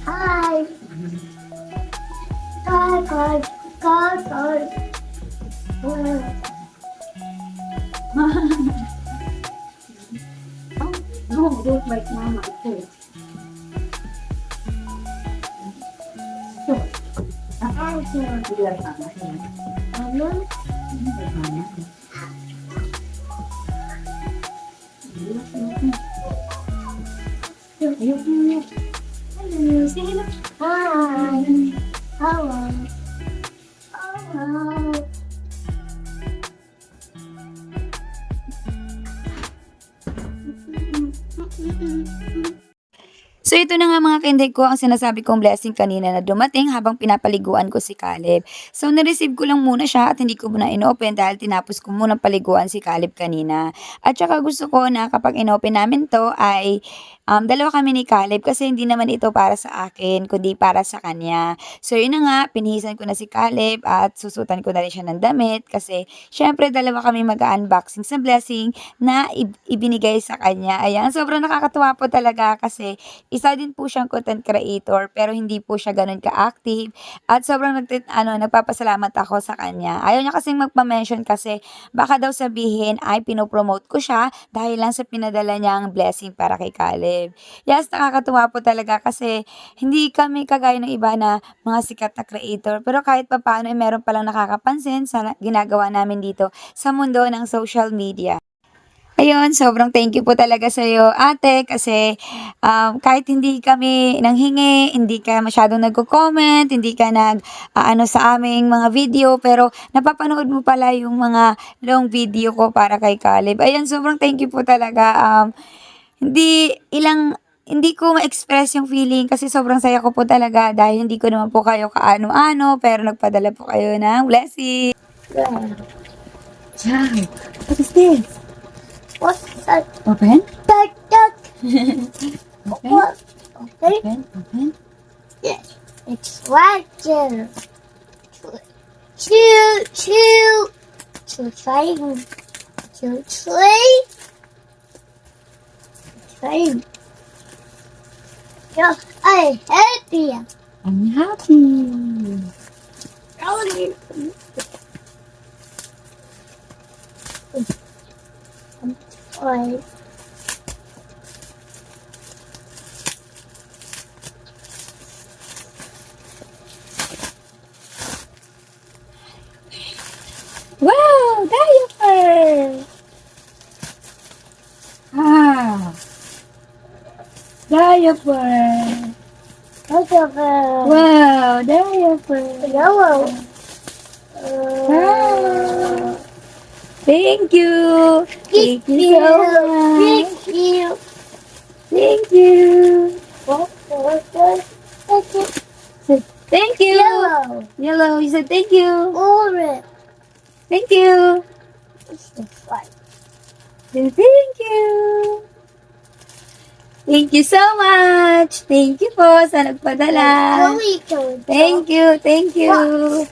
Hi. Card. No, don't bite mama. Okay. So, biar mama ya. Mama. Biar mama. Yuk. Say hello. Hi. Hello. Hello. So ito na nga mga kinday ko ang sinasabi kong blessing kanina na dumating habang pinapaliguan ko si Caleb. So na-receive ko lang muna siya at hindi ko muna inopen dahil tinapos ko muna paliguan si Caleb kanina. At saka gusto ko na kapag inopen namin to ay dalawa kami ni Caleb kasi hindi naman ito para sa akin kundi para sa kanya. So yun na nga, pinihisan ko na si Caleb at susutan ko na rin siya ng damit kasi syempre dalawa kami mag-unboxing sa blessing na ibinigay sa kanya. Ayan, sobrang nakakatuwa po talaga kasi isa din po siyang content creator pero hindi po siya gano'n ka-active at sobrang nagpapasalamat ako sa kanya. Ayaw niya kasing magpa-mention kasi baka daw sabihin ay pinopromote ko siya dahil lang sa pinadala niyang blessing para kay Caleb. Yes, nakakatuwa po talaga kasi hindi kami kagaya ng iba na mga sikat na creator pero kahit papaano ay meron palang nakakapansin sa ginagawa namin dito sa mundo ng social media. Ayun, sobrang thank you po talaga sa iyo, ate, kasi kahit hindi kami nanghingi, hindi ka masyadong nagko-comment, hindi ka ano sa aming mga video, pero napapanood mo pala yung mga long video ko para kay Caleb. Ayun, sobrang thank you po talaga. Hindi ko ma-express yung feeling kasi sobrang saya ko po talaga dahil hindi ko naman po kayo kaano-ano, pero nagpadala po kayo ng blessing. Ciao. What is this? What's that? Open? Duck. Open? What? Okay. Open? Yeah. It's right there. Two, train. Yeah, I happy. I'm happy. Right. Wow, diaper. Ah. Diaper. Wow, diaper. Yellow. Wow. Thank you. Thank you so much. Thank you. Thank you. Thank you. Yellow. Yellow, you said thank you. Orange. Thank you. It's the fight. Thank you. Thank you so much. Thank you po sa nagpadala. Thank you. Thank you.